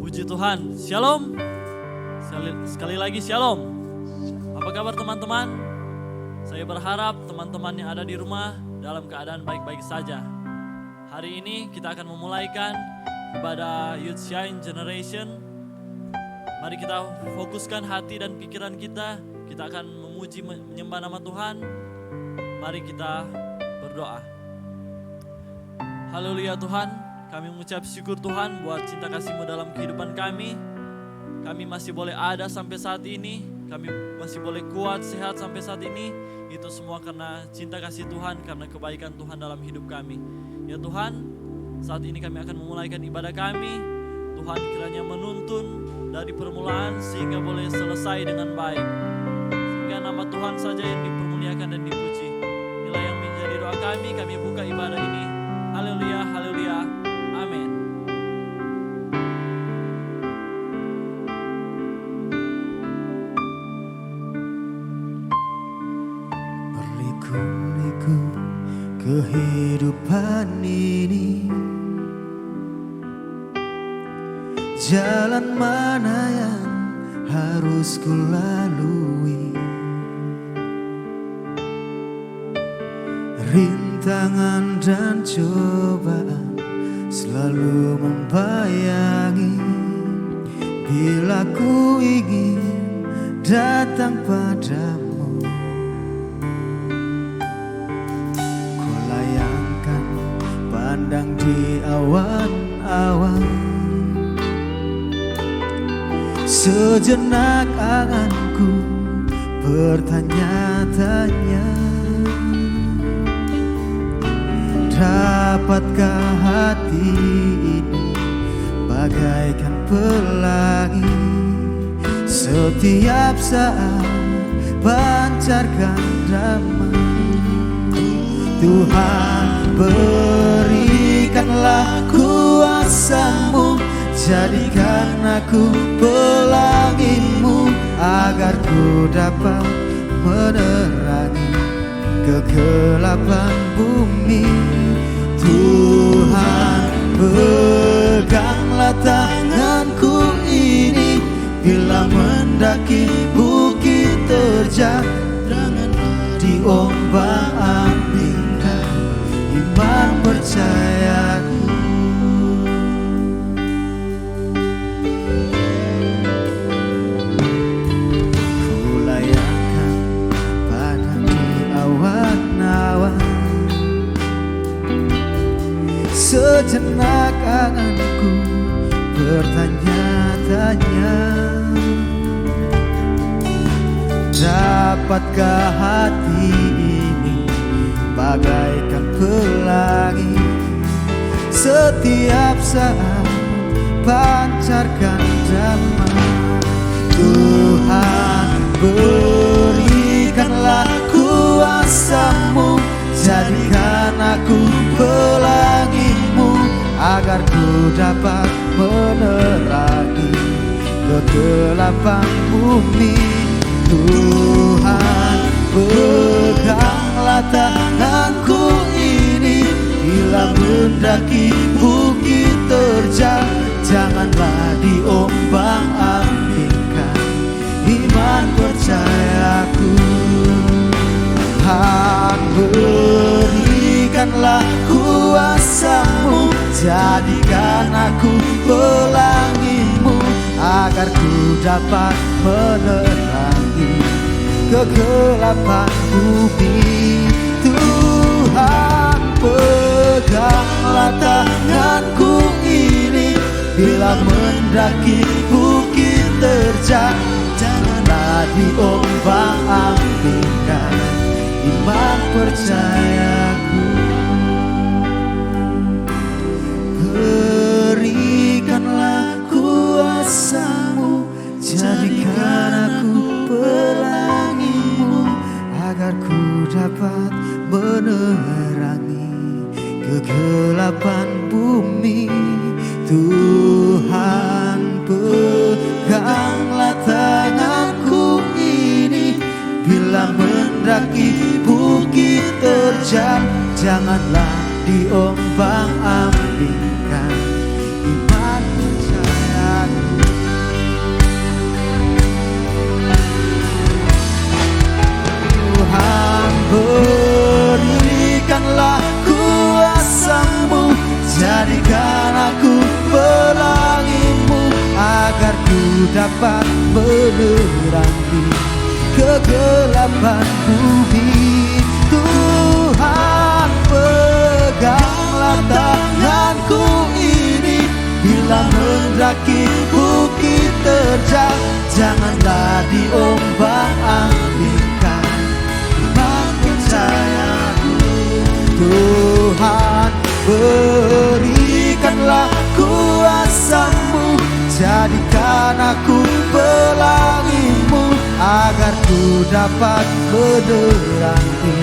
Puji Tuhan, Shalom. Sekali lagi Shalom. Apa kabar teman-teman? Saya berharap teman-teman yang ada di rumah dalam keadaan baik-baik saja. Hari ini kita akan memulaikan ibadah Youth Shine Generation. Mari kita fokuskan hati dan pikiran kita. Kita akan memuji menyembah nama Tuhan. Mari kita berdoa. Haleluya Tuhan. Kami mengucap syukur Tuhan buat cinta kasih-Mu dalam kehidupan kami. Kami masih boleh ada sampai saat ini. Kami masih boleh kuat, sehat sampai saat ini. Itu semua karena cinta kasih Tuhan, karena kebaikan Tuhan dalam hidup kami. Ya Tuhan, saat ini kami akan memulaikan ibadah kami. Tuhan kiranya menuntun dari permulaan sehingga boleh selesai dengan baik. Sehingga nama Tuhan saja yang dipermuliakan dan dipuji. Inilah yang menjadi doa kami buka ibadah ini. Haleluya, haleluya. Amin. Berliku-liku kehidupan ini, jalan mana yang harus ku lalui? Rintangan dan cobaan selalu membayangi bila ku ingin datang padamu. Ku layangkan pandang di awan-awan, sejenak anganku bertanya-tanya, dapatkah hati ini bagaikan pelangi setiap saat pancarkan damai? Tuhan, berikanlah kuasa-Mu, jadikan aku pelangi-Mu, agar ku dapat menerangi kegelapan bumi. Tuhan, peganglah tanganku ini, bila mendaki bukit terjal, janganlah diombang-ambingkan iman percayaku. Ku layangkan padang di awan-awan, sejenak anganku bertanya-tanya, dapatkah hati ini bagaikan pelangi setiap saat pancarkan damai? Tuhan, berikanlah kuasa-Mu, jadikan aku pelangi-Mu, agar ku dapat menerangi kegelapan bumi. Tuhan, peganglah tanganku ini, bila mendaki bukit terjal, janganlah diombang-ambingkan iman percayaku. Tuhan, berikanlah kuasa-Mu, jadikan aku pelangi-Mu, agar ku dapat menerangi kegelapan bumi. Tuhan, peganglah tanganku ini, bila mendaki bukit terjal, janganlah diombang-ambingkan iman percayaku. Berikanlah kuasa-Mu, jadikan aku pelangi-Mu, agar ku dapat menerangi kegelapan bumi. Tuhan, peganglah tanganku ini, bila mendaki bukit terjal, janganlah diombang-ambingkan iman percayaku. Jadikan aku pelangimu agar ku dapat menerangi kegelapan bumi. Tuhan, peganglah tanganku ini bila mendaki bukit terjal. Janganlah diombang-ambingkan iman percayaku. Tuhan, berikanlah kuasa-Mu, jadikan aku pelangimu agar ku dapat menerangi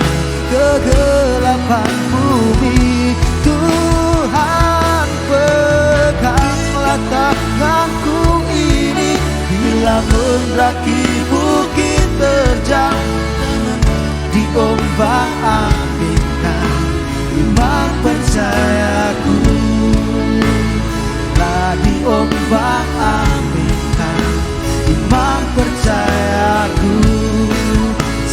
kegelapan bumi. Tuhan, peganglah tanganku ini bila mendaki bukit terjal. Diombang-ambingkan iman percayaku, lah diombang-ambingkan iman percayaku.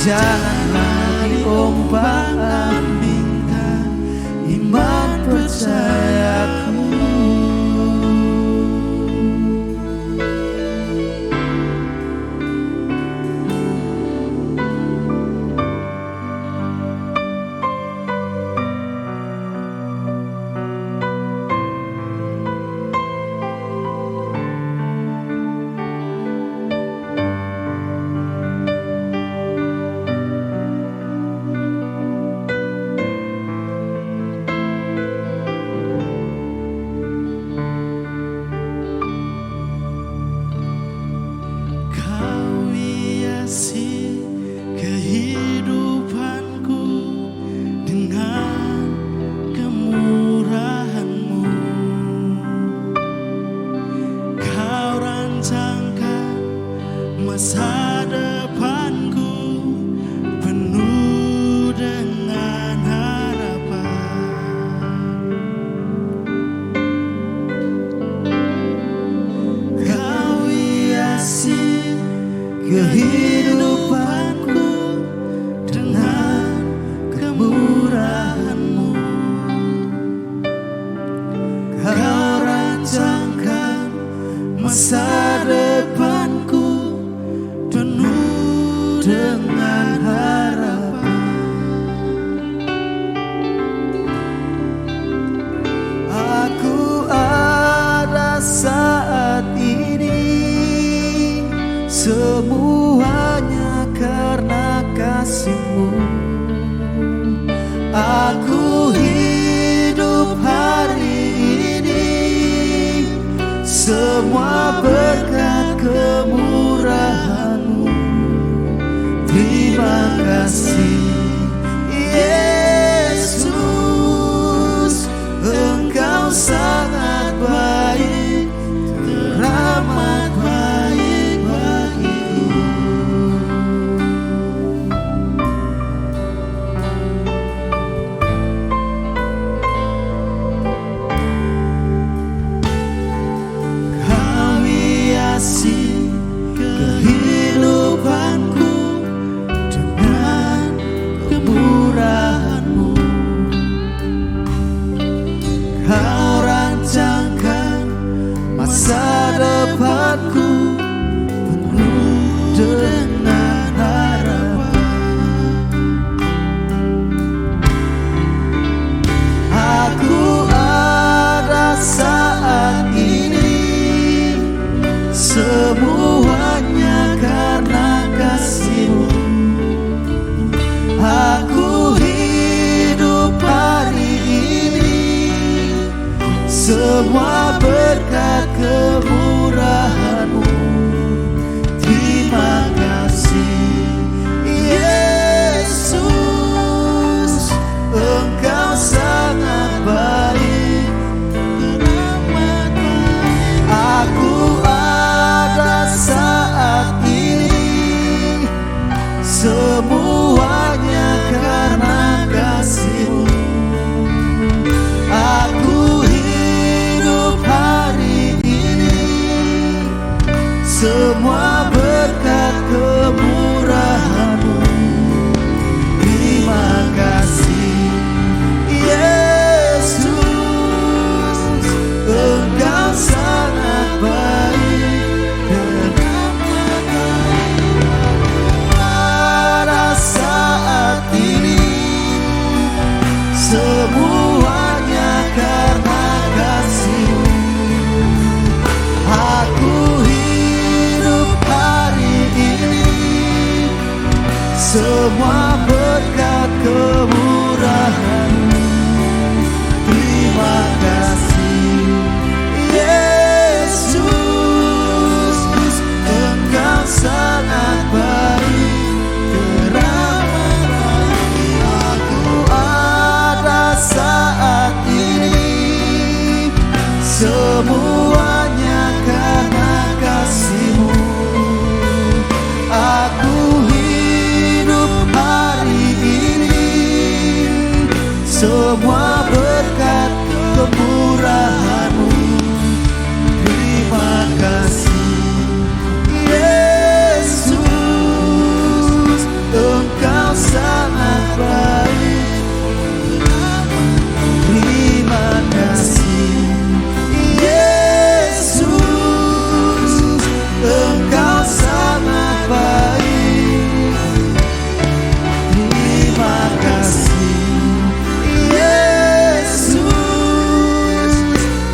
Janganlah diombang-ambingkan iman percayaku. Masa depanku penuh dengan harapan. Kau hiasi kehidupanku dengan kemurahan-Mu. Kau rancangkan masa depanku penuh dengan harapan. Aku ada saat ini, semuanya karena kasih-Mu. Aku hidup hari ini, semua berkat kemurahan-Mu. Terima kasih Yesus, Engkau sangat baik, teramat baik bagiku. Kau hiasi kehidupanku dengan kemurahan-Mu. Kau rancangkan masa depanku penuh dengan harapan. Aku ada saat ini, semuanya karena kasih-Mu. Aku hidup hari ini, semua berkat kemurahan-Mu. Terima kasih Yesus, Engkau sangat baik, teramat baik. Aku ada saat ini, semuanya karena kasih-Mu. Aku hidup hari ini, semuanya karena kasih-Mu. Aku hidup hari ini semua berkat kemurahan-Mu. Terima kasih Yesus, Engkau sangat baik. Terima kasih Yesus, Engkau sangat baik. Terima kasih Yesus,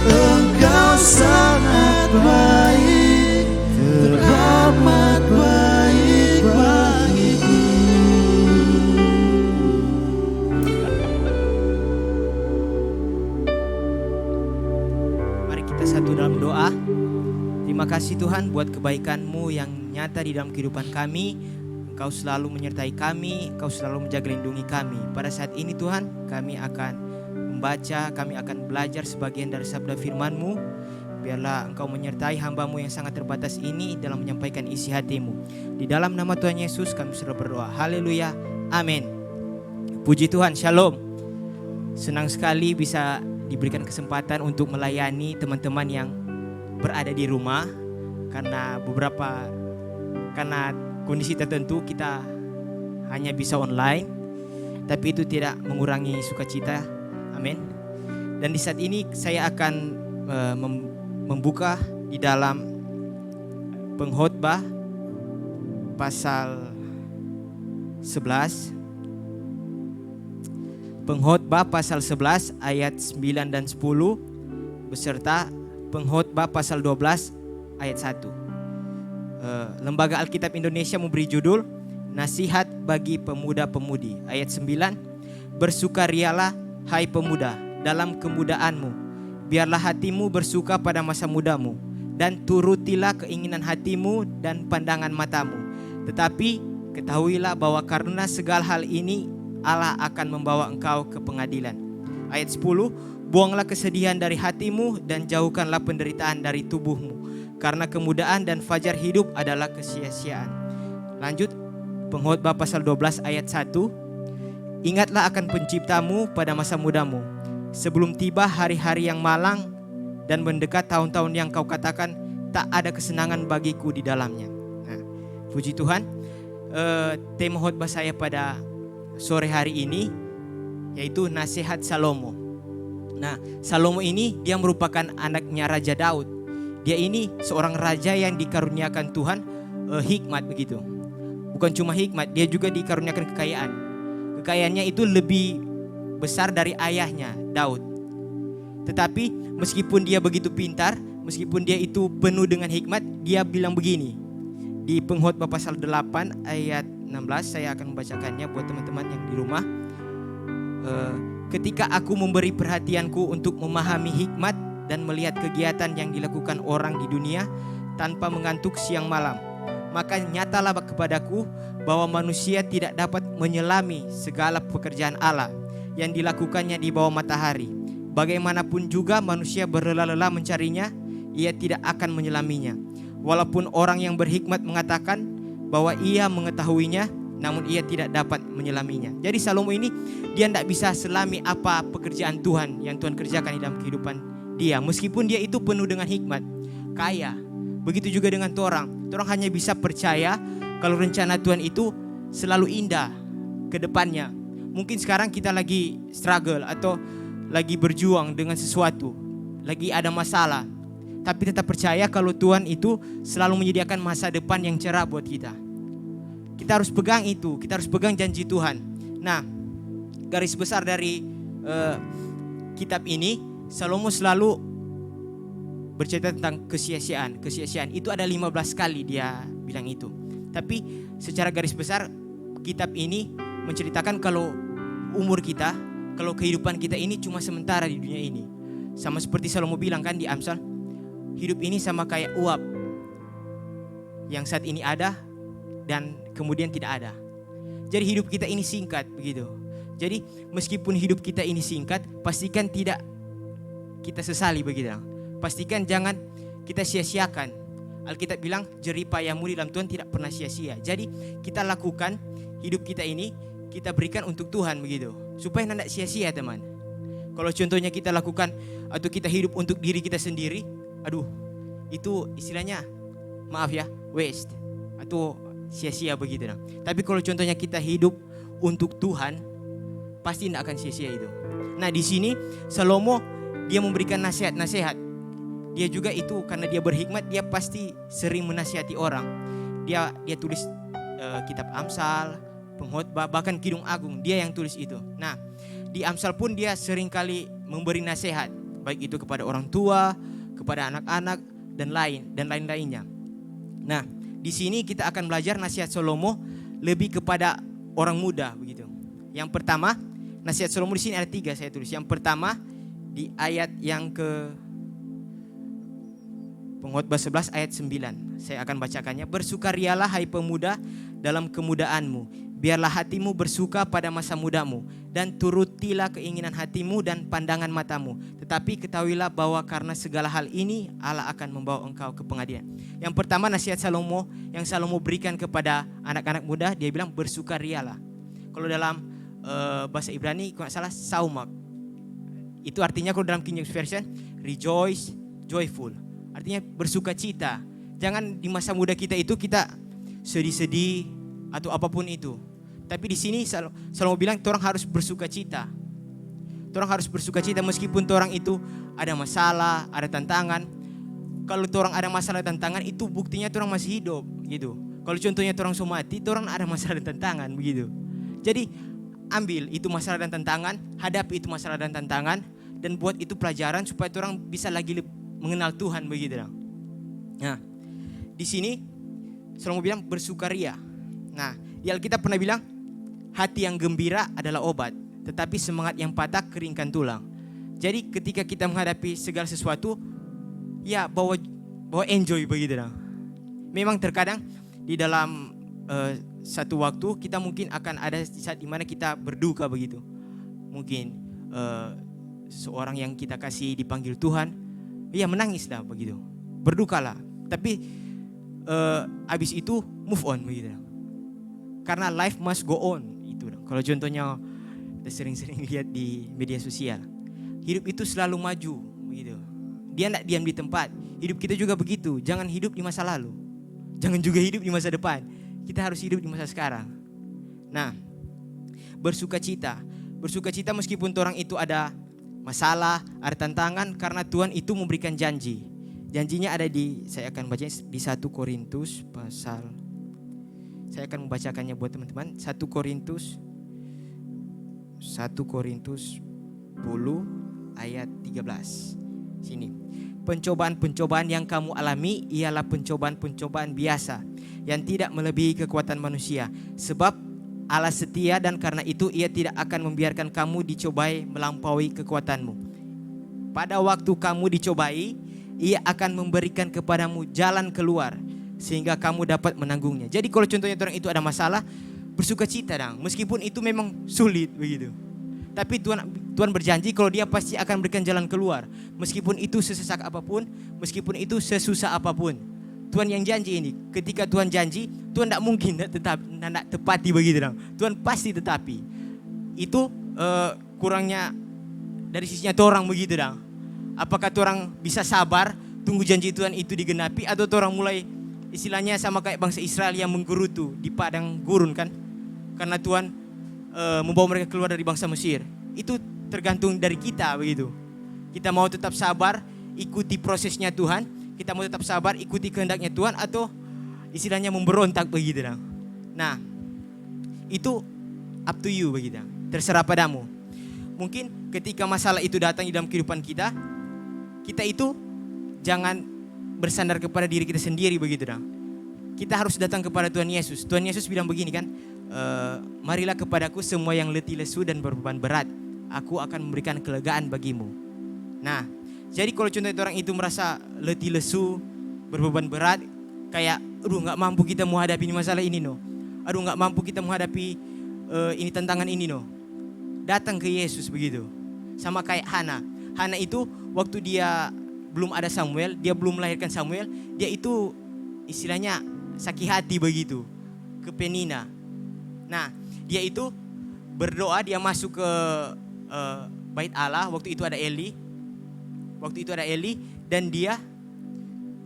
Engkau sangat baik, teramat baik bagiku. Mari kita satu dalam doa. Terima kasih Tuhan buat kebaikan-Mu yang nyata di dalam kehidupan kami. Engkau selalu menyertai kami, Engkau selalu menjaga lindungi kami. Pada saat ini Tuhan, kami akan membaca, kami akan belajar sebagian dari sabda firman-Mu. Biarlah Engkau menyertai hamba-Mu yang sangat terbatas ini dalam menyampaikan isi hati-Mu. Di dalam nama Tuhan Yesus kami sudah berdoa. Haleluya, amin. Puji Tuhan, shalom. Senang sekali bisa diberikan kesempatan untuk melayani teman-teman yang berada di rumah. Karena kondisi tertentu kita hanya bisa online, tapi itu tidak mengurangi sukacita. Amin. Dan di saat ini saya akan membuka di dalam Pengkhotbah pasal 11. Pengkhotbah pasal 11 ayat 9 dan 10 beserta Pengkhotbah pasal 12 ayat 1. Lembaga Alkitab Indonesia memberi judul Nasihat bagi Pemuda-pemudi. Ayat 9, bersukarialah hai pemuda dalam kemudaanmu, biarlah hatimu bersuka pada masa mudamu, dan turutilah keinginan hatimu dan pandangan matamu. Tetapi ketahuilah bahwa karena segala hal ini Allah akan membawa engkau ke pengadilan. Ayat 10, buanglah kesedihan dari hatimu dan jauhkanlah penderitaan dari tubuhmu, karena kemudaan dan fajar hidup adalah kesia-siaan. Lanjut, Pengkhotbah pasal 12 ayat 1. Ingatlah akan penciptamu pada masa mudamu, sebelum tiba hari-hari yang malang dan mendekat tahun-tahun yang kau katakan tak ada kesenangan bagiku di dalamnya. Nah, puji Tuhan. Tema khotbah saya pada sore hari ini yaitu nasihat Salomo. Nah, Salomo ini dia merupakan anaknya Raja Daud. Dia ini seorang raja yang dikaruniakan Tuhan hikmat begitu. Bukan cuma hikmat, dia juga dikaruniakan kekayaan. Kekayaannya itu lebih besar dari ayahnya Daud. Tetapi meskipun dia begitu pintar, meskipun dia itu penuh dengan hikmat, dia bilang begini. Di Pengkhotbah pasal 8 ayat 16, saya akan membacakannya buat teman-teman yang di rumah. Ketika aku memberi perhatianku untuk memahami hikmat dan melihat kegiatan yang dilakukan orang di dunia tanpa mengantuk siang malam, maka nyatalah kepadaku bahwa manusia tidak dapat menyelami segala pekerjaan Allah yang dilakukannya di bawah matahari. Bagaimanapun juga manusia berlelah-lelah mencarinya, ia tidak akan menyelaminya. Walaupun orang yang berhikmat mengatakan bahwa ia mengetahuinya, namun ia tidak dapat menyelaminya. Jadi Salomo ini dia tidak bisa selami apa pekerjaan Tuhan yang Tuhan kerjakan di dalam kehidupan dia. Meskipun dia itu penuh dengan hikmat, kaya. Begitu juga dengan Torang hanya bisa percaya kalau rencana Tuhan itu selalu indah ke depannya. Mungkin sekarang kita lagi struggle atau lagi berjuang dengan sesuatu, lagi ada masalah, tapi tetap percaya kalau Tuhan itu selalu menyediakan masa depan yang cerah buat kita. Kita harus pegang itu, kita harus pegang janji Tuhan. Nah, garis besar dari kitab ini, Salomo selalu bercerita tentang kesia-siaan. Kesia-siaan itu ada 15 kali dia bilang itu. Tapi secara garis besar kitab ini menceritakan kalau umur kita, kalau kehidupan kita ini cuma sementara di dunia ini. Sama seperti Salomo bilang kan di Amsal, hidup ini sama kayak uap yang saat ini ada dan kemudian tidak ada. Jadi hidup kita ini singkat begitu. Jadi meskipun hidup kita ini singkat, pastikan tidak kita sesali begitu. pastikan jangan kita sia-siakan. Alkitab bilang jeripayamu di dalam Tuhan tidak pernah sia-sia. Jadi kita lakukan hidup kita ini, kita berikan untuk Tuhan begitu, supaya tidak sia-sia teman. Kalau contohnya kita lakukan atau kita hidup untuk diri kita sendiri, itu istilahnya maaf ya, waste atau sia-sia begitu. Tapi kalau contohnya kita hidup untuk Tuhan, pasti tidak akan sia-sia itu. Nah di sini Salomo dia memberikan nasihat-nasihat. Dia juga itu karena dia berhikmat, dia pasti sering menasihati orang. Dia tulis kitab Amsal, Pengkhotbah, bahkan Kidung Agung, dia yang tulis itu. Nah di Amsal pun dia sering kali memberi nasihat, baik itu kepada orang tua, kepada anak-anak dan lain-lainnya. Nah di sini kita akan belajar nasihat Salomo lebih kepada orang muda begitu. Yang pertama, nasihat Salomo di sini ada 3 saya tulis. Yang pertama di ayat yang ke Pengkhotbah 11 ayat 9. Saya akan bacakannya. Bersukarialah hai pemuda dalam kemudaanmu. Biarlah hatimu bersuka pada masa mudamu. Dan turutilah keinginan hatimu dan pandangan matamu. Tetapi ketahuilah bahwa karena segala hal ini Allah akan membawa engkau ke pengadilan. Yang pertama nasihat Salomo yang Salomo berikan kepada anak-anak muda, dia bilang bersukarialah. Kalau dalam bahasa Ibrani kalau tidak salah saumak. Itu artinya kalau dalam King James Version rejoice, joyful. Artinya bersuka cita. Jangan di masa muda kita itu kita sedih-sedih atau apapun itu. Tapi di sini Salomo bilang orang harus bersuka cita. Orang harus bersuka cita meskipun orang itu ada masalah, ada tantangan. Kalau orang ada masalah tantangan itu buktinya orang masih hidup gitu. Kalau contohnya orang sudah mati, orang ada masalah dan tantangan begitu. Jadi ambil itu masalah dan tantangan, hadapi itu masalah dan tantangan, dan buat itu pelajaran supaya orang bisa lagi mengenal Tuhan begitu. Nah, di sini Salomo bilang bersukaria. Nah, di Alkitab pernah bilang hati yang gembira adalah obat, tetapi semangat yang patah keringkan tulang. Jadi ketika kita menghadapi segala sesuatu, ya bawa enjoy begitu. Memang terkadang di dalam satu waktu kita mungkin akan ada saat dimana kita berduka begitu. Mungkin seorang yang kita kasih dipanggil Tuhan, ya menangislah begitu, berdukalah. Tapi habis itu move on begitu. Karena life must go on itu. Kalau contohnya kita sering-sering lihat di media sosial, hidup itu selalu maju begitu. Dia tidak diam di tempat. Hidup kita juga begitu. Jangan hidup di masa lalu, jangan juga hidup di masa depan. Kita harus hidup di masa sekarang. Nah, bersukacita meskipun orang itu ada masalah, ada tantangan, karena Tuhan itu memberikan janji. Janjinya ada saya akan baca di 1 Korintus pasal, saya akan membacakannya buat teman-teman. 1 Korintus 10 ayat 13. Sini. Pencobaan-pencobaan yang kamu alami ialah pencobaan-pencobaan biasa yang tidak melebihi kekuatan manusia. Sebab Allah setia dan karena itu Ia tidak akan membiarkan kamu dicobai melampaui kekuatanmu. Pada waktu kamu dicobai, Ia akan memberikan kepadamu jalan keluar sehingga kamu dapat menanggungnya. Jadi kalau contohnya orang itu ada masalah, bersukacita dong. Meskipun itu memang sulit begitu. Tapi Tuhan berjanji kalau Dia pasti akan berikan jalan keluar. Meskipun itu sesesak apapun, meskipun itu sesusah apapun. Tuhan yang janji ini. Ketika Tuhan janji, Tuhan tidak mungkin tidak tepati begitu dong. Tuhan pasti tetapi. Itu kurangnya dari sisinya orang begitu dong. Apakah orang bisa sabar tunggu janji Tuhan itu digenapi, atau orang mulai istilahnya sama kayak bangsa Israel yang menggerutu di padang gurun kan? Karena Tuhan membawa mereka keluar dari bangsa Mesir. Itu tergantung dari kita begitu. Kita mau tetap sabar ikuti prosesnya Tuhan, kita mau tetap sabar ikuti kehendaknya Tuhan, atau istilahnya memberontak begitu. Nah, itu up to you begitu. Terserah padamu. Mungkin ketika masalah itu datang di dalam kehidupan kita, kita itu jangan bersandar kepada diri kita sendiri begitu. Kita harus datang kepada Tuhan Yesus. Tuhan Yesus bilang begini kan, marilah kepadaku semua yang letih lesu dan berbeban berat, aku akan memberikan kelegaan bagimu. Nah, jadi kalau contohnya orang itu merasa letih lesu, berbeban berat, kayak aduh gak mampu kita menghadapi ini masalah ini no, aduh gak mampu kita menghadapi ini tantangan ini no, datang ke Yesus begitu. Sama kayak Hana itu waktu dia belum ada Samuel, dia belum melahirkan Samuel, dia itu istilahnya sakit hati begitu ke Penina. Nah, dia itu berdoa, dia masuk ke bait Allah. Waktu itu ada Eli. Dan dia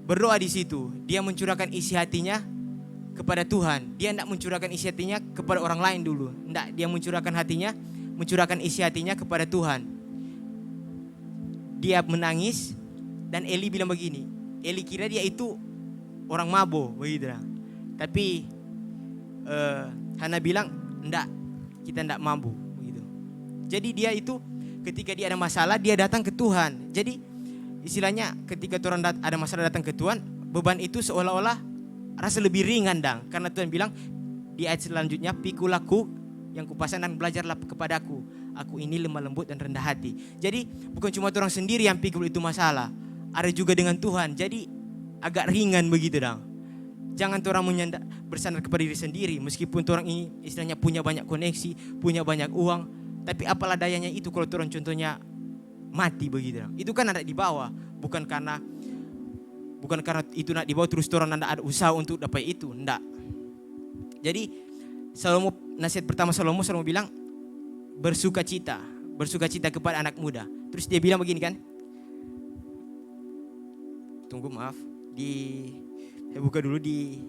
berdoa di situ. Dia mencurahkan isi hatinya kepada Tuhan. Dia tidak mencurahkan isi hatinya kepada orang lain dulu. Tidak, dia mencurahkan isi hatinya kepada Tuhan. Dia menangis dan Eli bilang begini. Eli kira dia itu orang mabuk begitu. Tapi Hana bilang, enggak, kita enggak mabuk begitu. Jadi dia itu ketika dia ada masalah, dia datang ke Tuhan. Jadi istilahnya ketika orang ada masalah datang ke Tuhan, beban itu seolah-olah rasa lebih ringan dang. Karena Tuhan bilang di ayat selanjutnya, pikulah yang kupasang dan belajarlah kepadaku. Aku ini lemah lembut dan rendah hati. Jadi bukan cuma orang sendiri yang pikul itu masalah, ada juga dengan Tuhan. Jadi agak ringan begitu dang. Jangan orang bersandar kepada diri sendiri. Meskipun orang ini istilahnya punya banyak koneksi, punya banyak uang, tapi apalah dayanya itu kalau orang contohnya mati begitu. Itu kan ada di bawah, bukan karena itu nak dibawa terus orang ada usaha untuk dapat itu, enggak. Jadi Salomo, nasihat pertama Salomo bilang bersukacita kepada anak muda. Terus dia bilang begini kan? Tunggu maaf, saya buka dulu di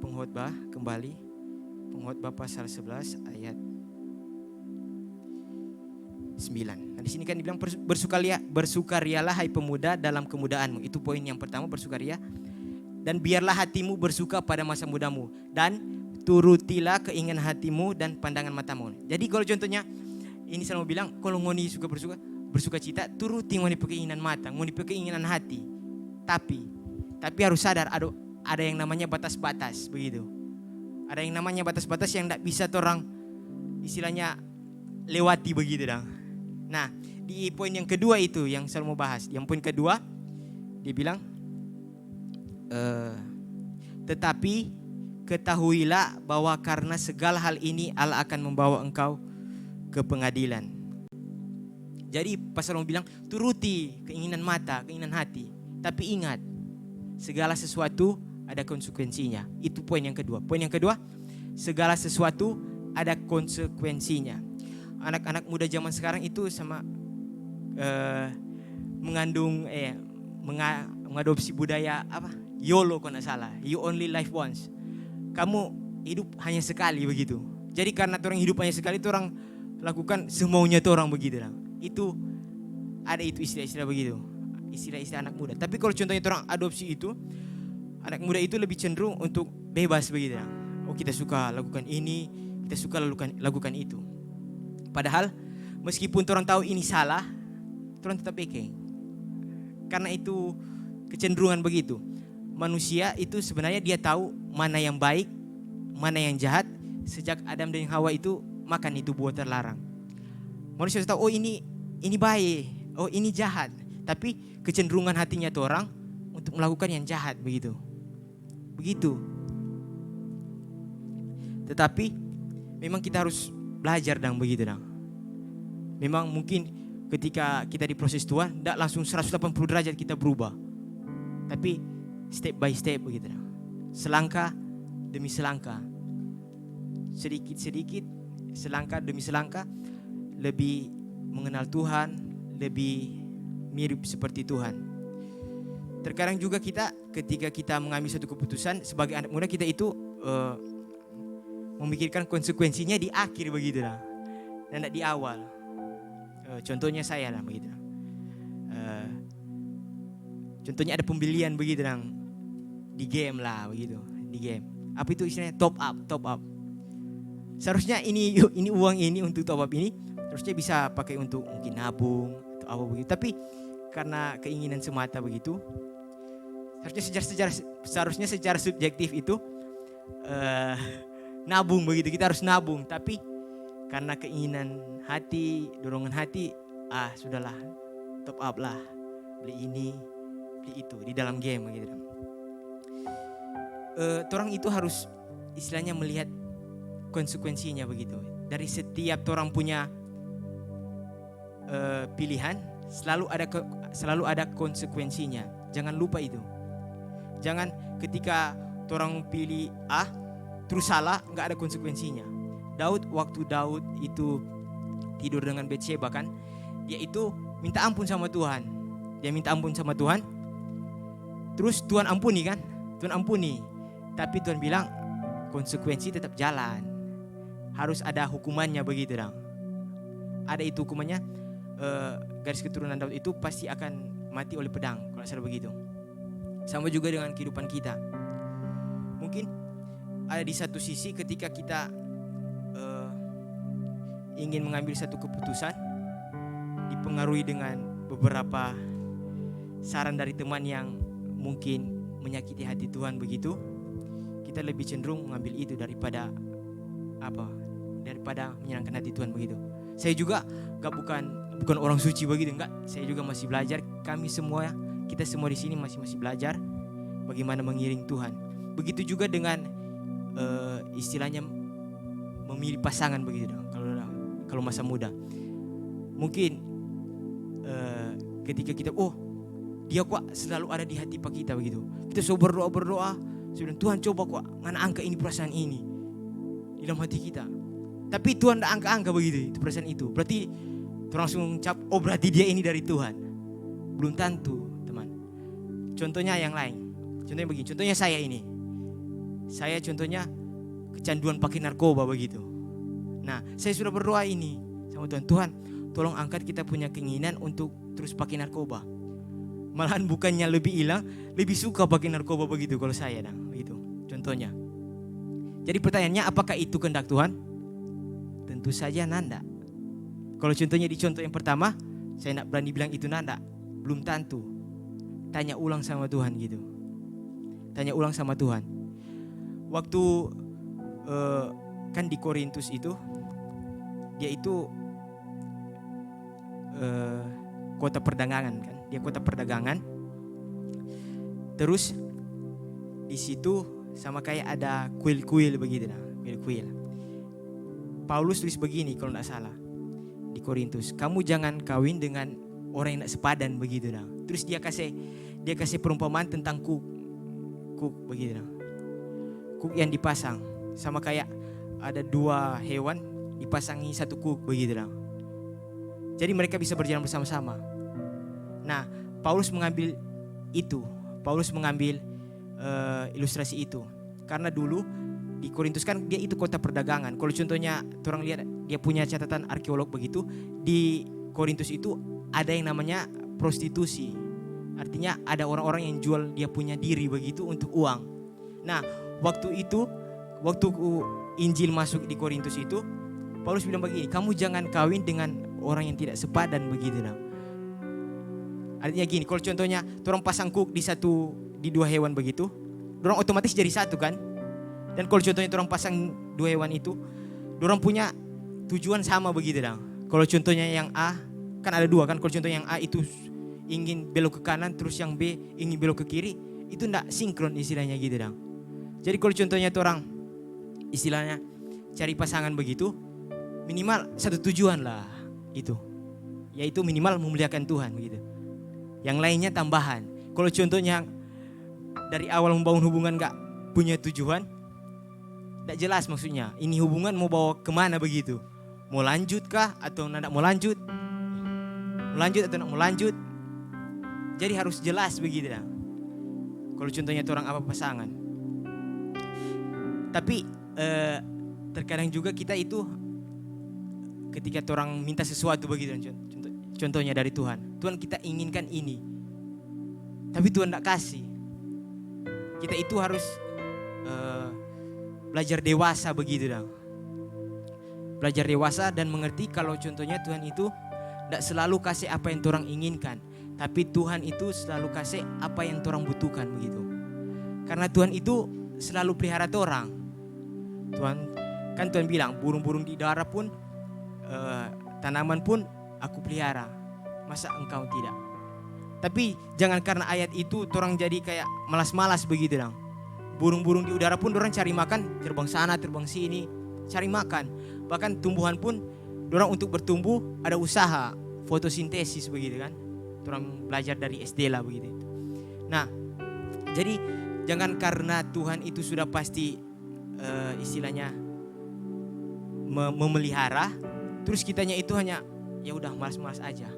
Pengkhotbah kembali. Pengkhotbah pasal 11 ayat 9. Nah, di sini kan dibilang bersukarialah hai pemuda dalam kemudaanmu. Itu poin yang pertama, bersukaria. Dan biarlah hatimu bersuka pada masa mudamu, dan turutilah keinginan hatimu dan pandangan matamu. Jadi kalau contohnya ini saya mau bilang, kalau ngoni suka bersuka cita, turuti ngoni keinginan mata, ngoni keinginan hati. Tapi harus sadar ada yang namanya batas-batas begitu. Ada yang namanya batas-batas yang tidak bisa orang istilahnya lewati begitu dong. Nah, di poin yang kedua itu yang saya mau bahas. Yang poin kedua dia bilang tetapi ketahuilah bahwa karena segala hal ini Allah akan membawa engkau ke pengadilan. Jadi pasal mau bilang turuti keinginan mata, keinginan hati. Tapi ingat, segala sesuatu ada konsekuensinya. Itu poin yang kedua. Poin yang kedua, segala sesuatu ada konsekuensinya. Anak-anak muda zaman sekarang itu sama mengadopsi budaya apa? YOLO kalau tidak salah. You only live once. Kamu hidup hanya sekali begitu. Jadi karena orang hidup hanya sekali, itu orang lakukan semaunya itu orang begitu. Itu ada itu istilah-istilah begitu. Istilah-istilah anak muda. Tapi kalau contohnya orang adopsi itu, anak muda itu lebih cenderung untuk bebas begitu. Oh, kita suka lakukan ini, kita suka lakukan itu. Padahal meskipun orang tahu ini salah, orang tetap beke. Karena itu kecenderungan begitu. Manusia itu sebenarnya dia tahu mana yang baik, mana yang jahat. Sejak Adam dan Hawa itu makan itu buah terlarang. Manusia tahu, oh ini baik, oh ini jahat. Tapi kecenderungan hatinya tuh orang untuk melakukan yang jahat begitu. Tetapi memang kita harus belajar dan begitu dong. Memang mungkin ketika kita diproses Tuhan, tidak langsung 180 derajat kita berubah. Tapi step by step begitu. Selangkah demi selangkah. Sedikit-sedikit, selangkah demi selangkah lebih mengenal Tuhan, lebih mirip seperti Tuhan. Terkadang juga kita ketika kita mengambil suatu keputusan sebagai anak muda, kita itu memikirkan konsekuensinya di akhir begitu lah. Dan tidak di awal. Contohnya saya lah begitu. Contohnya ada pembelian begitu dong, di game lah begitu, di game. Apa itu istilahnya top up. Seharusnya ini uang ini untuk top up ini harusnya bisa pakai untuk mungkin nabung atau apa begitu. Tapi karena keinginan semata begitu, seharusnya secara subjektif itu nabung begitu. Kita harus nabung. Tapi karena keinginan hati, dorongan hati, sudahlah top up lah, beli ini. Itu di dalam game gitu. Orang itu harus istilahnya melihat konsekuensinya begitu. Dari setiap orang punya pilihan, selalu ada konsekuensinya. Jangan lupa itu. Jangan ketika orang pilih A terus salah, nggak ada konsekuensinya. Waktu Daud itu tidur dengan Betsheba kan, dia itu minta ampun sama Tuhan. Dia minta ampun sama Tuhan. Terus Tuhan ampuni kan? Tuhan ampuni. Tapi Tuhan bilang konsekuensi tetap jalan. Harus ada hukumannya begitu dong. Ada itu hukumannya. Garis keturunan Daud itu pasti akan mati oleh pedang kalau salah begitu. Sama juga dengan kehidupan kita. Mungkin ada di satu sisi ketika kita ingin mengambil satu keputusan, dipengaruhi dengan beberapa saran dari teman yang mungkin menyakiti hati Tuhan begitu, kita lebih cenderung mengambil itu daripada menyenangkan hati Tuhan begitu. Saya juga bukan orang suci begitu, enggak. Saya juga masih belajar. Kita semua di sini masih belajar bagaimana mengiring Tuhan. Begitu juga dengan istilahnya memilih pasangan begitu dong. Kalau masa muda, mungkin ketika kita dia kok selalu ada di hati pak kita begitu, kita selalu berdoa sebelum Tuhan coba kok ngana angka ini perasaan ini di dalam hati kita. Tapi Tuhan tidak angka begitu itu perasaan itu. Berarti langsung cap, berarti dia ini dari Tuhan. Belum tentu teman. Contohnya yang lain. Contohnya begini. Contohnya saya ini. Saya contohnya kecanduan pakai narkoba begitu. Nah, saya sudah berdoa ini sama Tuhan. Tuhan, tolong angkat kita punya keinginan untuk terus pakai narkoba. Malahan bukannya lebih hilang, lebih suka pakai narkoba begitu kalau saya begitu. Contohnya. Jadi pertanyaannya, apakah itu kehendak Tuhan? Tentu saja nanda. Kalau contohnya di contoh yang pertama, saya nak berani bilang itu nanda. Belum tentu. Tanya ulang sama Tuhan gitu. Tanya ulang sama Tuhan. Waktu kan di Korintus itu, dia itu kota perdagangan kan. Dia kota perdagangan. Terus di situ sama kayak ada kuil-kuil begitu kuil-kuil. Paulus tulis begini kalau tidak salah di Korintus, kamu jangan kawin dengan orang yang tidak sepadan begitu dah. Terus dia kasih perumpamaan tentang kuk begitu dah. Kuk yang dipasang sama kayak ada dua hewan dipasangi satu kuk begitu dah. Jadi mereka bisa berjalan bersama-sama. Nah, Paulus mengambil itu. Paulus mengambil ilustrasi itu karena dulu di Korintus kan dia itu kota perdagangan. Kalau contohnya orang lihat dia punya catatan arkeolog begitu, di Korintus itu ada yang namanya prostitusi. Artinya ada orang-orang yang jual dia punya diri begitu untuk uang. Nah, waktu Injil masuk di Korintus itu, Paulus bilang begini, kamu jangan kawin dengan orang yang tidak sepadan begitu. Artinya gini, kalau contohnya orang pasang kuk di dua hewan begitu, orang otomatis jadi satu kan. Dan kalau contohnya orang pasang dua hewan itu, orang punya tujuan sama begitu dong. Kalau contohnya yang A, kan ada dua kan. Kalau contohnya yang A itu ingin belok ke kanan, terus yang B ingin belok ke kiri, itu enggak sinkron istilahnya gitu dong. Jadi kalau contohnya orang istilahnya cari pasangan begitu, minimal satu tujuan lah itu, yaitu minimal memuliakan Tuhan begitu. Yang lainnya tambahan. Kalau contohnya dari awal membangun hubungan enggak punya tujuan, tidak jelas maksudnya. Ini hubungan mau bawa kemana begitu? Mau lanjut kah atau tidak mau lanjut? Mau lanjut atau tidak mau lanjut? Jadi harus jelas begitu dah. Kalau contohnya orang apa pasangan. Tapi terkadang juga kita itu ketika orang minta sesuatu begitu, contohnya dari Tuhan. Tuhan kita inginkan ini, tapi Tuhan tidak kasih. Kita itu harus belajar dewasa begitu dong. Belajar dewasa dan mengerti kalau contohnya Tuhan itu tidak selalu kasih apa yang orang inginkan, tapi Tuhan itu selalu kasih apa yang orang butuhkan begitu. Karena Tuhan itu selalu pelihara orang. Tuhan bilang burung-burung di darat pun tanaman pun aku pelihara. Masa engkau tidak? Tapi jangan karena ayat itu orang jadi kayak malas-malas begitu dong. Burung-burung di udara pun orang cari makan, terbang sana, terbang sini, cari makan. Bahkan tumbuhan pun orang untuk bertumbuh ada usaha, fotosintesis begitu kan. Orang belajar dari SD lah begitu. Nah, jadi jangan karena Tuhan itu sudah pasti istilahnya memelihara, terus kitanya itu hanya ya udah malas-malas aja.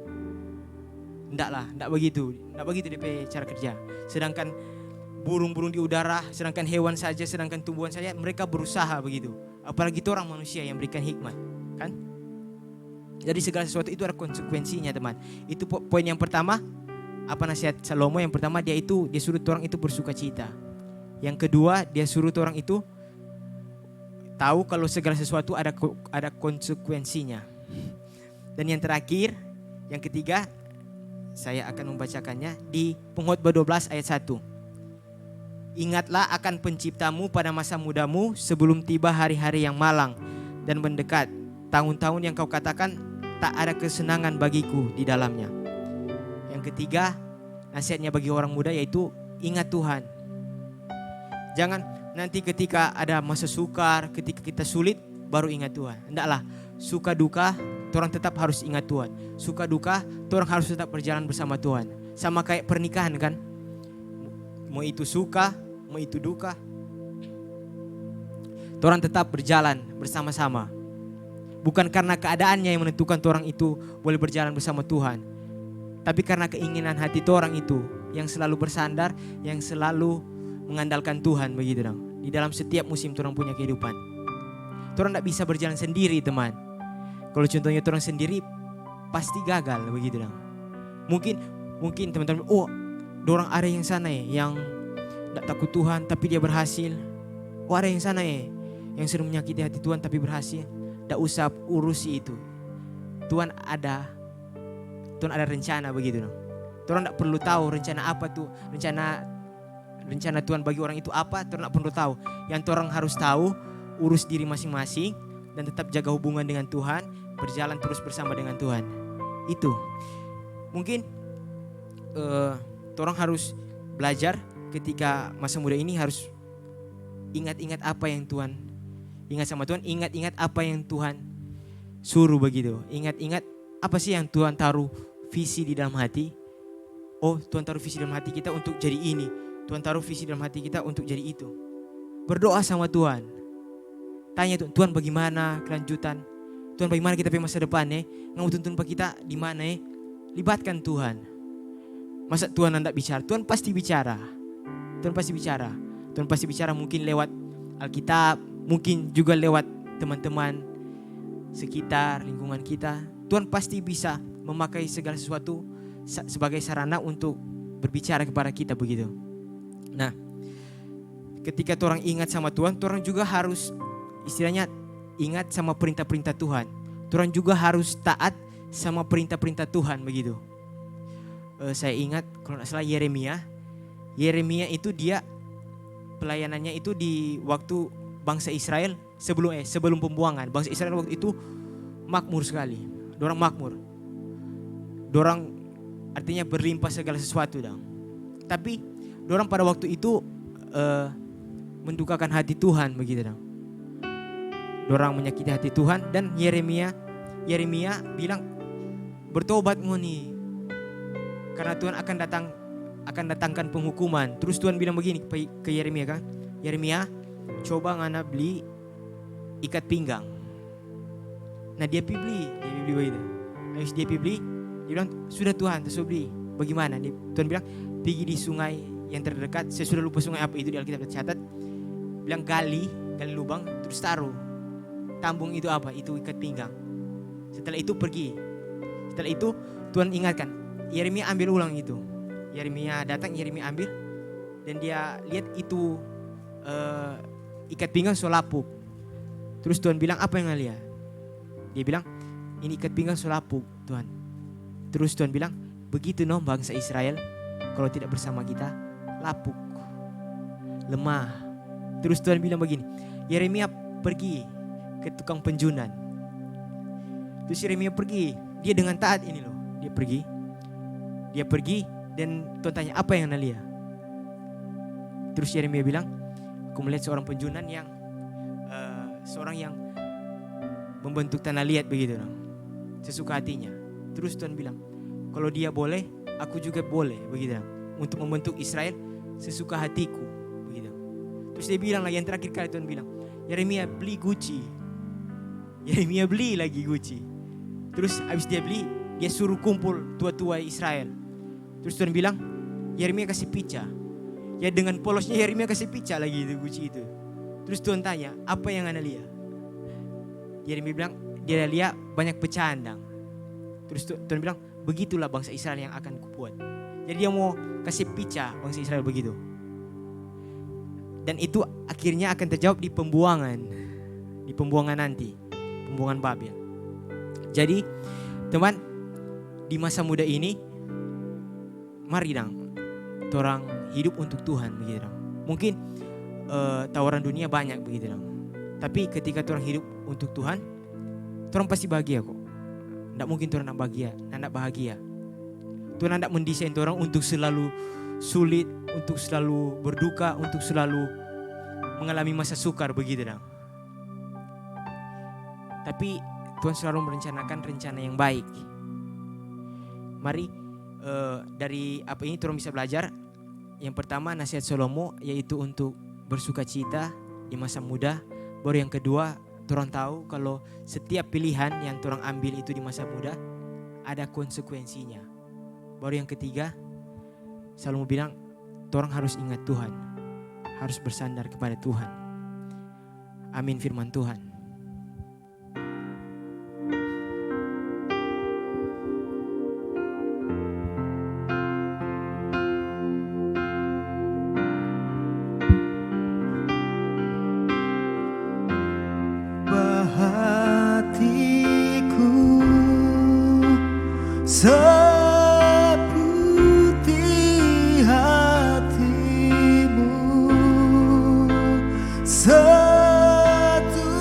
Enggak begitu DP cara kerja. Sedangkan burung-burung di udara, sedangkan hewan saja, sedangkan tumbuhan saja mereka berusaha begitu. Apalagi itu orang manusia yang berikan hikmat, kan? Jadi segala sesuatu itu ada konsekuensinya, teman. Itu poin yang pertama. Apa nasihat Salomo? Yang pertama dia suruh orang itu bersuka cita. Yang kedua dia suruh orang itu tahu kalau segala sesuatu ada konsekuensinya. Dan yang terakhir, yang ketiga, saya akan membacakannya di Pengkhotbah 12 ayat 1. Ingatlah akan penciptamu pada masa mudamu sebelum tiba hari-hari yang malang dan mendekat. Tahun-tahun yang kau katakan tak ada kesenangan bagiku di dalamnya. Yang ketiga, nasihatnya bagi orang muda yaitu ingat Tuhan. Jangan nanti ketika ada masa sukar, ketika kita sulit baru ingat Tuhan. Hendaklah suka duka orang tetap harus ingat Tuhan. Suka duka orang harus tetap berjalan bersama Tuhan. Sama kayak pernikahan kan. Mau itu suka, mau itu duka, orang tetap berjalan bersama-sama. Bukan karena keadaannya yang menentukan orang itu boleh berjalan bersama Tuhan, tapi karena keinginan hati orang itu yang selalu bersandar, yang selalu mengandalkan Tuhan begitu dong. Di dalam setiap musim orang punya kehidupan. Orang tidak bisa berjalan sendiri, teman. Kalau contohnya orang sendiri pasti gagal begitu dong. Mungkin teman-teman, orang ada yang sana yang tidak takut Tuhan tapi dia berhasil. Ada yang sana yang sering menyakiti hati Tuhan tapi berhasil. Tidak usah urusi itu. Tuhan ada rencana begitu. Tuhan tidak perlu tahu rencana apa tuh, rencana Tuhan bagi orang itu apa. Tuhan tidak perlu tahu. Yang orang harus tahu, urus diri masing-masing dan tetap jaga hubungan dengan Tuhan, berjalan terus bersama dengan Tuhan. Itu mungkin orang harus belajar ketika masa muda ini harus ingat-ingat apa yang Tuhan. Ingat sama Tuhan, ingat-ingat apa yang Tuhan suruh begitu. Ingat-ingat apa sih yang Tuhan taruh visi di dalam hati. Tuhan taruh visi dalam hati kita untuk jadi ini. Tuhan taruh visi dalam hati kita untuk jadi itu. Berdoa sama Tuhan. Tanya Tuhan bagaimana kelanjutan. Tuhan bagaimana kita punya masa depan Ngamu tuntun kita di mana Libatkan Tuhan. Masa Tuhan tidak bicara? Tuhan pasti bicara. Tuhan pasti bicara mungkin lewat Alkitab. Mungkin juga lewat teman-teman sekitar, lingkungan kita. Tuhan pasti bisa memakai segala sesuatu sebagai sarana untuk berbicara kepada kita begitu. Nah, ketika orang ingat sama Tuhan, orang juga harus istilahnya ingat sama perintah-perintah Tuhan. Orang juga harus taat sama perintah-perintah Tuhan begitu. Saya ingat kalau tidak salah Yeremia itu dia pelayanannya itu di waktu bangsa Israel sebelum pembuangan. Bangsa Israel waktu itu makmur sekali. Dorang makmur. Dorang artinya berlimpah segala sesuatu dong. Tapi dorang pada waktu itu mendukakan hati Tuhan begitu dong. Dorang menyakiti hati Tuhan dan Yeremia bilang bertobat ngoni. Karena Tuhan akan datangkan penghukuman. Terus Tuhan bilang begini ke Yeremia kan. Yeremia, coba ngana beli ikat pinggang. Nah dia beli begitu. Habis dia beli, dia bilang sudah Tuhan, terus beli. Bagaimana? Tuhan bilang pergi di sungai yang terdekat. Saya sudah lupa sungai apa itu di Alkitab tercatat. Bilang gali lubang, terus taruh. Tambung itu apa? Itu ikat pinggang. Setelah itu pergi. Setelah itu Tuhan ingatkan, Yeremia ambil ulang itu. Yeremia datang, Yeremia ambil dan dia lihat itu ikat pinggang solapuk. Terus Tuhan bilang apa yang lihat? Dia bilang ini ikat pinggang solapuk Tuhan. Terus Tuhan bilang begitu bangsa Israel kalau tidak bersama kita lapuk, lemah. Terus Tuhan bilang begini, Yeremia pergi ke tukang penjunan. Terus Yeremia pergi, dia dengan taat ini loh. Dia pergi dan Tuhan tanya apa yang Anda lihat? Terus Yeremia bilang, aku melihat seorang penjunan yang seorang yang membentuk tanah liat begitu, sesuka hatinya. Terus Tuhan bilang, kalau dia boleh, aku juga boleh, begitu. Untuk membentuk Israel sesuka hatiku, begitu. Terus dia bilang lagi, yang terakhir kali Tuhan bilang, Yeremia beli Gucci. Yeremia beli lagi Gucci. Terus habis dia beli, dia suruh kumpul tua-tua Israel. Terus Tuhan bilang, Yeremia kasih pica. Ya dengan polosnya Yeremia kasih pica lagi itu Gucci itu. Terus Tuhan tanya, apa yang Anda lihat? Yeremia bilang, dia lihat banyak pecandang. Terus Tuhan bilang, begitulah bangsa Israel yang akan kubuat. Jadi dia mau kasih pica bangsa Israel begitu. Dan itu akhirnya akan terjawab di pembuangan. Di pembuangan nanti. Pembuangan Babel. Jadi teman, di masa muda ini, mari dong, orang hidup untuk Tuhan begitu dong. Mungkin tawaran dunia banyak begitu dong. Tapi ketika orang hidup untuk Tuhan, orang pasti bahagia kok. Tidak mungkin orang tidak bahagia. Tuhan tidak mendesain orang untuk selalu sulit, untuk selalu berduka, untuk selalu mengalami masa sukar begitu dong. Tapi Tuhan selalu merencanakan rencana yang baik. Mari dari apa ini Tuhan bisa belajar. Yang pertama nasihat Salomo yaitu untuk bersuka cita di masa muda. Baru yang kedua, Tuhan tahu kalau setiap pilihan yang Tuhan ambil itu di masa muda ada konsekuensinya. Baru yang ketiga, Salomo bilang, Tuhan harus ingat Tuhan, harus bersandar kepada Tuhan. Amin firman Tuhan. Hatiku seperti hatimu, satu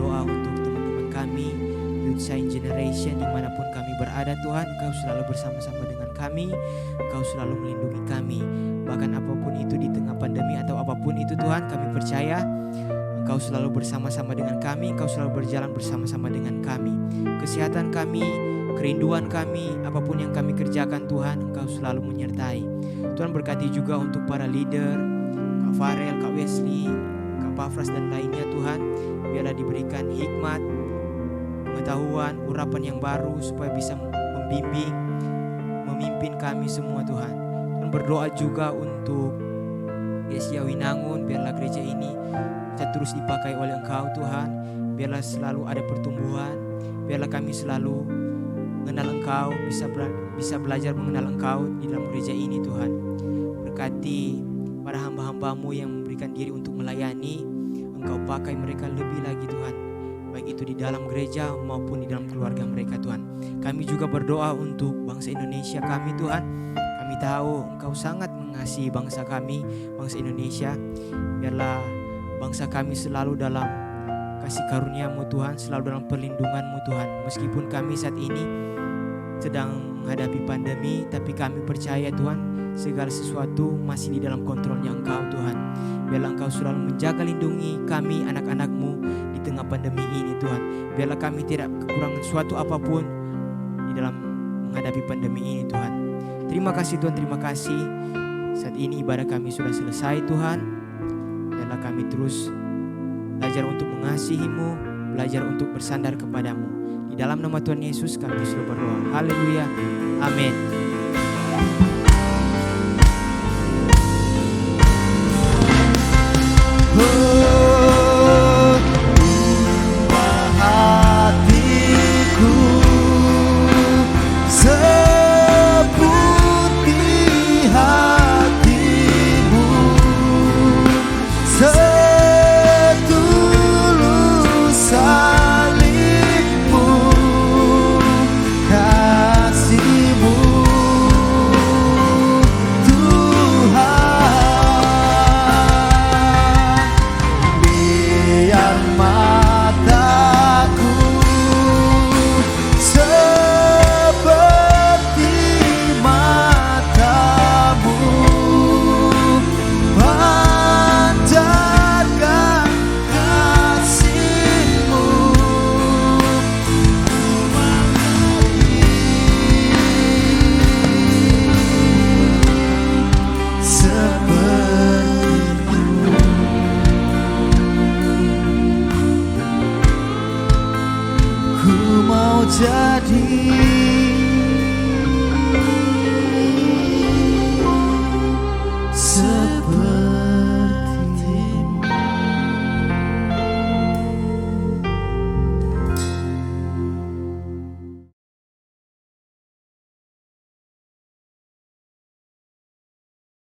berdoa untuk teman-teman kami, Youth Science Generation, dimanapun kami berada Tuhan, Engkau selalu bersama-sama dengan kami, Engkau selalu melindungi kami. Bahkan apapun itu di tengah pandemi atau apapun itu Tuhan, kami percaya Engkau selalu bersama-sama dengan kami, Engkau selalu berjalan bersama-sama dengan kami. Kesehatan kami, kerinduan kami, apapun yang kami kerjakan Tuhan, Engkau selalu menyertai. Tuhan berkati juga untuk para leader, Kak Farel, Kak Wesley, Kak Pafras dan lainnya Tuhan. Biarlah diberikan hikmat, pengetahuan, urapan yang baru supaya bisa membimbing, memimpin kami semua Tuhan. Tuhan berdoa juga untuk Yesia Winangun, biarlah gereja ini bisa terus dipakai oleh Engkau Tuhan. Biarlah selalu ada pertumbuhan, biarlah kami selalu mengenal Engkau, bisa belajar mengenal Engkau di dalam gereja ini Tuhan. Berkati para hamba-hamba-Mu yang memberikan diri untuk melayani, Engkau pakai mereka lebih lagi Tuhan, baik itu di dalam gereja maupun di dalam keluarga mereka Tuhan. Kami juga berdoa untuk bangsa Indonesia kami Tuhan. Kami tahu Engkau sangat mengasihi bangsa kami, bangsa Indonesia. Biarlah bangsa kami selalu dalam kasih karunia-Mu Tuhan, selalu dalam perlindungan-Mu Tuhan. Meskipun kami saat ini sedang menghadapi pandemi, tapi kami percaya Tuhan, segala sesuatu masih di dalam kontrolnya Engkau Tuhan. Biarlah Engkau selalu menjaga lindungi kami anak-anak-Mu di tengah pandemi ini Tuhan. Biarlah kami tidak kekurangan suatu apapun di dalam menghadapi pandemi ini Tuhan. Terima kasih Tuhan, terima kasih. Saat ini ibadah kami sudah selesai Tuhan. Biarlah kami terus belajar untuk mengasihi-Mu, belajar untuk bersandar kepadamu. Di dalam nama Tuhan Yesus kami sudah berdoa. Haleluya. Amin. Hatiku seperti hatimu, setulus salibmu, kasihmu Tuhan. Biar mataku seperti matamu, pancarkan kasihmu, seperti ku mau jadi